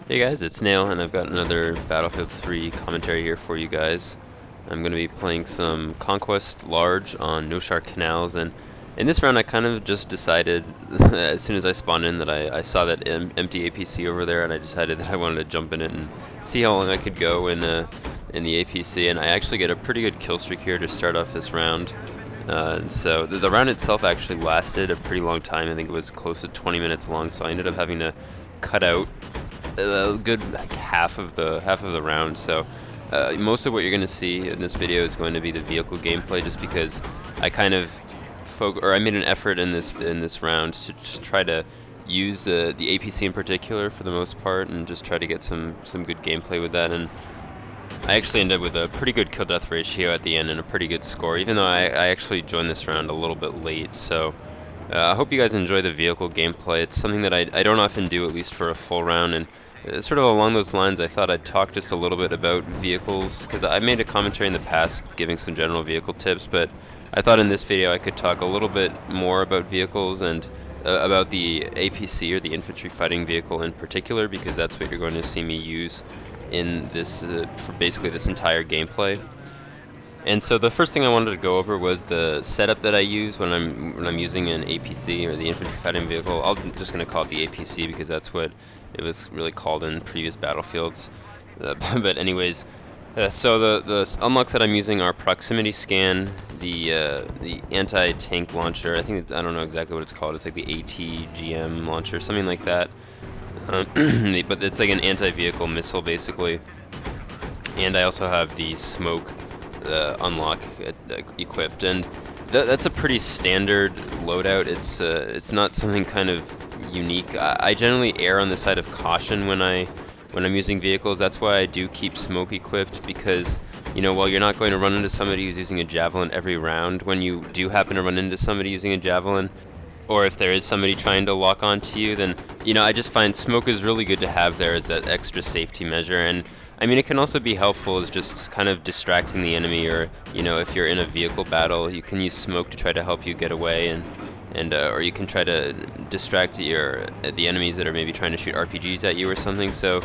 Hey guys, it's Nail, and I've got another Battlefield 3 commentary here for you guys. I'm going to be playing some Conquest Large on Noshahr Canals, and in this round I kind of just decided, as soon as I spawned in, that I saw that empty APC over there, and I decided that I wanted to jump in it and see how long I could go in the APC, and I actually get a pretty good kill streak here to start off this round. So the round itself actually lasted a pretty long time. I think it was close to 20 minutes long, so I ended up having to cut out a good half of the round. So most of what you're going to see in this video is going to be the vehicle gameplay, just because I kind of I made an effort in this round to just try to use the APC in particular for the most part, and just try to get some good gameplay with that. And I actually ended up with a pretty good kill-death ratio at the end and a pretty good score, even though I actually joined this round a little bit late. So I hope you guys enjoy the vehicle gameplay. It's something that I don't often do, at least for a full round, and sort of along those lines, I thought I'd talk just a little bit about vehicles, because I made a commentary in the past giving some general vehicle tips, but I thought in this video I could talk a little bit more about vehicles and about the APC, or the Infantry Fighting Vehicle in particular, because that's what you're going to see me use in this for basically this entire gameplay. And so the first thing I wanted to go over was the setup that I use when I'm using an APC, or the Infantry Fighting Vehicle. I'm just going to call it the APC because that's what it was really called in previous battlefields. But anyways, so the unlocks that I'm using are proximity scan, the anti-tank launcher. I don't know exactly what it's called. It's like the ATGM Launcher, something like that. But it's like an anti-vehicle missile basically. And I also have the smoke unlock equipped, and that's a pretty standard loadout. It's not something kind of unique. I generally err on the side of caution when I'm using vehicles. That's why I do keep smoke equipped, because while you're not going to run into somebody who's using a javelin every round, when you do happen to run into somebody using a javelin, or if there is somebody trying to lock onto you, then I just find smoke is really good to have there as that extra safety measure. And I mean, it can also be helpful as just kind of distracting the enemy, or if you're in a vehicle battle, you can use smoke to try to help you get away, or you can try to distract the enemies that are maybe trying to shoot RPGs at you or something. So,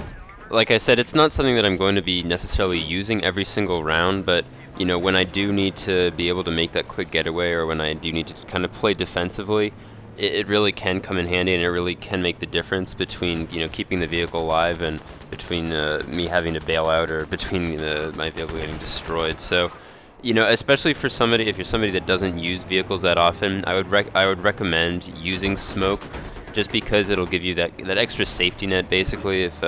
like I said, it's not something that I'm going to be necessarily using every single round, but when I do need to be able to make that quick getaway, or when I do need to kind of play defensively, it really can come in handy, and it really can make the difference between keeping the vehicle alive and between me having to bail out, or between my vehicle getting destroyed. So especially for somebody, if you're somebody that doesn't use vehicles that often, I would recommend using smoke, just because it'll give you that extra safety net basically if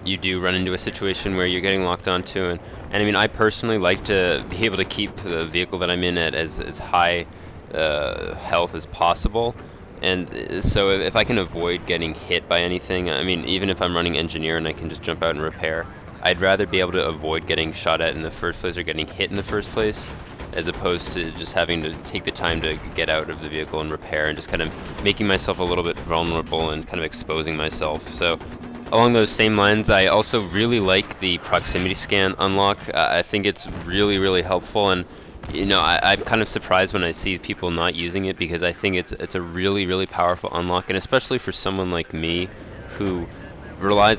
you do run into a situation where you're getting locked onto. And I mean, I personally like to be able to keep the vehicle that I'm in at as high health as possible, and so if I can avoid getting hit by anything, I mean, even if I'm running engineer and I can just jump out and repair, I'd rather be able to avoid getting shot at in the first place, or getting hit in the first place, as opposed to just having to take the time to get out of the vehicle and repair, and just kind of making myself a little bit vulnerable and kind of exposing myself. So along those same lines, I also really like the proximity scan unlock. I think it's really helpful, and I'm kind of surprised when I see people not using it, because I think it's a really powerful unlock, and especially for someone like me who I rely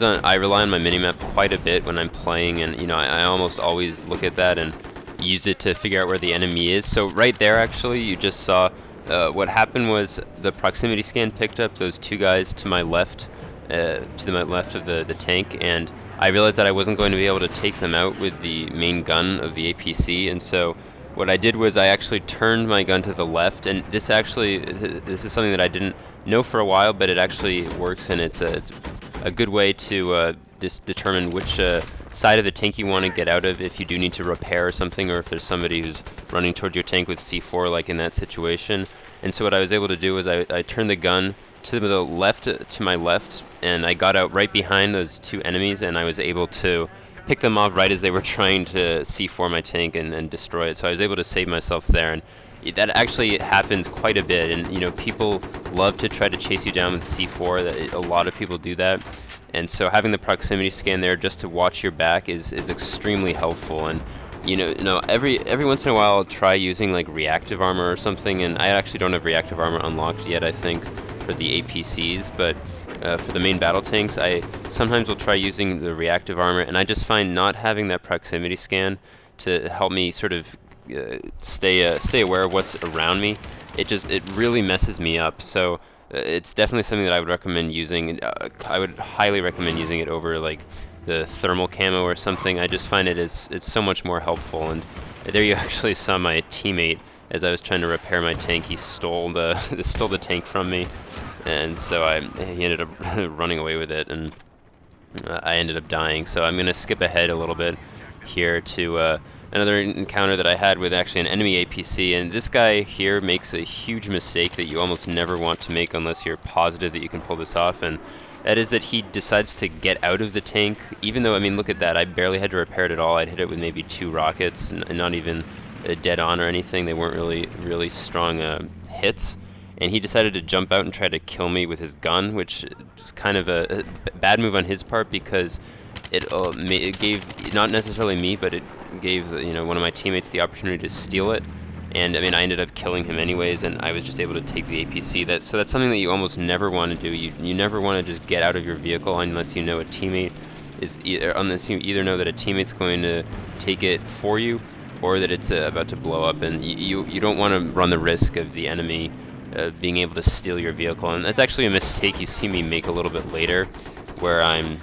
on my minimap quite a bit when I'm playing, and I almost always look at that and use it to figure out where the enemy is. So right there, actually, you just saw what happened was the proximity scan picked up those two guys to my left, of the tank, and I realized that I wasn't going to be able to take them out with the main gun of the APC, and so what I did was I actually turned my gun to the left, and this is something that I didn't know for a while, but it actually works, and it's a good way to just determine which side of the tank you want to get out of if you do need to repair or something, or if there's somebody who's running toward your tank with C4, like in that situation. And so what I was able to do was I turned the gun to the left, to my left, and I got out right behind those two enemies, and I was able to pick them off right as they were trying to C4 my tank and destroy it. So I was able to save myself there, and that actually happens quite a bit. And people love to try to chase you down with C4. A lot of people do that, and so having the proximity scan there just to watch your back is extremely helpful. And every once in a while I'll try using like reactive armor or something, and I actually don't have reactive armor unlocked yet, I think, for the APCs, but for the main battle tanks, I sometimes will try using the reactive armor, and I just find not having that proximity scan to help me sort of stay aware of what's around me. It really messes me up. So it's definitely something that I would recommend using. I would highly recommend using it over like the thermal camo or something. I just find it's so much more helpful. And there you actually saw my teammate as I was trying to repair my tank. He stole the tank from me, and so he ended up running away with it, and I ended up dying. So I'm gonna skip ahead a little bit here to another encounter that I had with actually an enemy APC, and this guy here makes a huge mistake that you almost never want to make unless you're positive that you can pull this off, and that is that he decides to get out of the tank, even though, I mean, look at that, I barely had to repair it at all. I'd hit it with maybe 2 rockets, and not even dead on or anything. They weren't really strong hits, and he decided to jump out and try to kill me with his gun, which is kind of a bad move on his part, because it gave, not necessarily me, but it gave one of my teammates the opportunity to steal it, and I mean I ended up killing him anyways, and I was just able to take the APC. So that's something that you almost never want to do. You never want to just get out of your vehicle unless you know a teammate unless you either know that a teammate's going to take it for you, or that it's about to blow up, and you don't want to run the risk of the enemy being able to steal your vehicle. And that's actually a mistake you see me make a little bit later, where I'm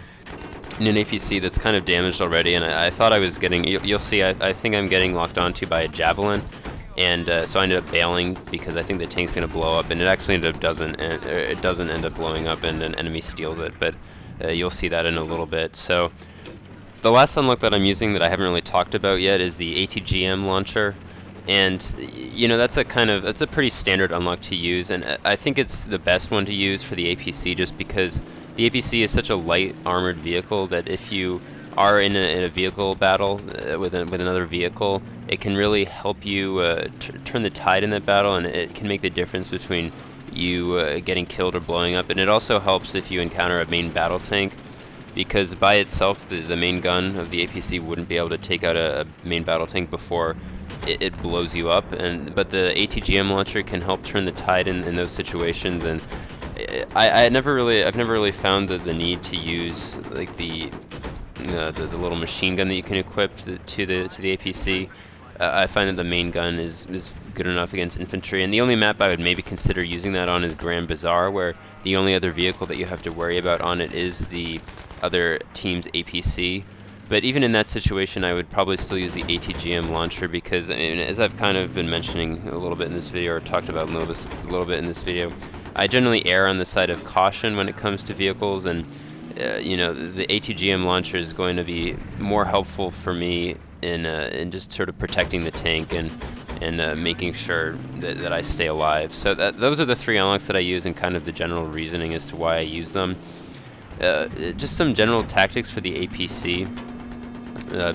in an APC that's kind of damaged already, and I thought I was getting, you'll see, I think I'm getting locked onto by a javelin, and so I ended up bailing because I think the tank's going to blow up, and it actually ended up it doesn't end up blowing up, and an enemy steals it, but you'll see that in a little bit. So the last unlock that I'm using that I haven't really talked about yet is the ATGM Launcher, and that's a pretty standard unlock to use, and I think it's the best one to use for the APC, just because the APC is such a light armored vehicle that if you are in a vehicle battle with another vehicle, it can really help you turn the tide in that battle, and it can make the difference between you getting killed or blowing up. And it also helps if you encounter a main battle tank, because by itself the main gun of the APC wouldn't be able to take out a main battle tank before it blows you up, but the ATGM launcher can help turn the tide in those situations. And I've never really found the need to use like the little machine gun that you can equip to the APC. I find that the main gun is good enough against infantry, and the only map I would maybe consider using that on is Grand Bazaar, where the only other vehicle that you have to worry about on it is the other team's APC. But even in that situation, I would probably still use the ATGM launcher, because as I've kind of been mentioning a little bit in this video, or talked about a little bit in this video, I generally err on the side of caution when it comes to vehicles, and the ATGM launcher is going to be more helpful for me in just sort of protecting the tank and making sure that I stay alive. So those are the 3 unlocks that I use, and kind of the general reasoning as to why I use them. Just some general tactics for the APC,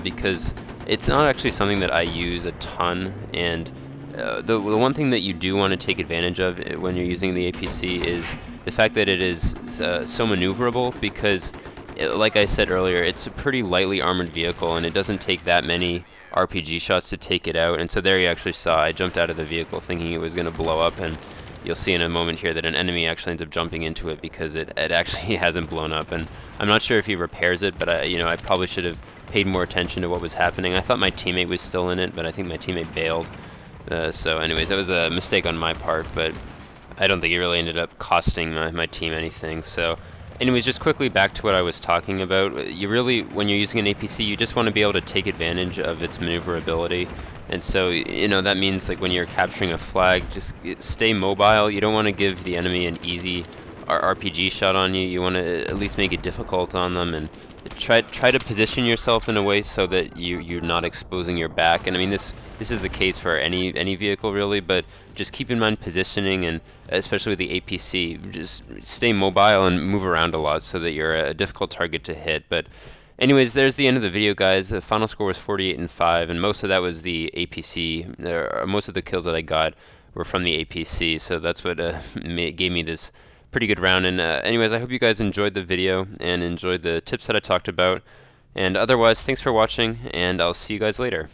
because it's not actually something that I use a ton, and the one thing that you do want to take advantage of when you're using the APC is the fact that it is so maneuverable, because like I said earlier, it's a pretty lightly armored vehicle, and it doesn't take that many RPG shots to take it out. And so there you actually saw I jumped out of the vehicle thinking it was going to blow up, and you'll see in a moment here that an enemy actually ends up jumping into it because it actually hasn't blown up. And I'm not sure if he repairs it, but I probably should have paid more attention to what was happening. I thought my teammate was still in it, but I think my teammate bailed. So anyways, that was a mistake on my part, but I don't think it really ended up costing my team anything. So anyways, just quickly back to what I was talking about. You really, when you're using an APC, you just want to be able to take advantage of its maneuverability. And so, that means like when you're capturing a flag, just stay mobile. You don't want to give the enemy an easy RPG shot on you. You want to at least make it difficult on them, and try to position yourself in a way so that you're not exposing your back. And I mean, this is the case for any vehicle really, but just keep in mind positioning, and especially with the APC, just stay mobile and move around a lot so that you're a difficult target to hit. But anyways, there's the end of the video, guys. The final score was 48-5, and most of that was the APC. Most of the kills that I got were from the APC, so that's what gave me this pretty good round. And anyways, I hope you guys enjoyed the video and enjoyed the tips that I talked about. And otherwise, thanks for watching, and I'll see you guys later.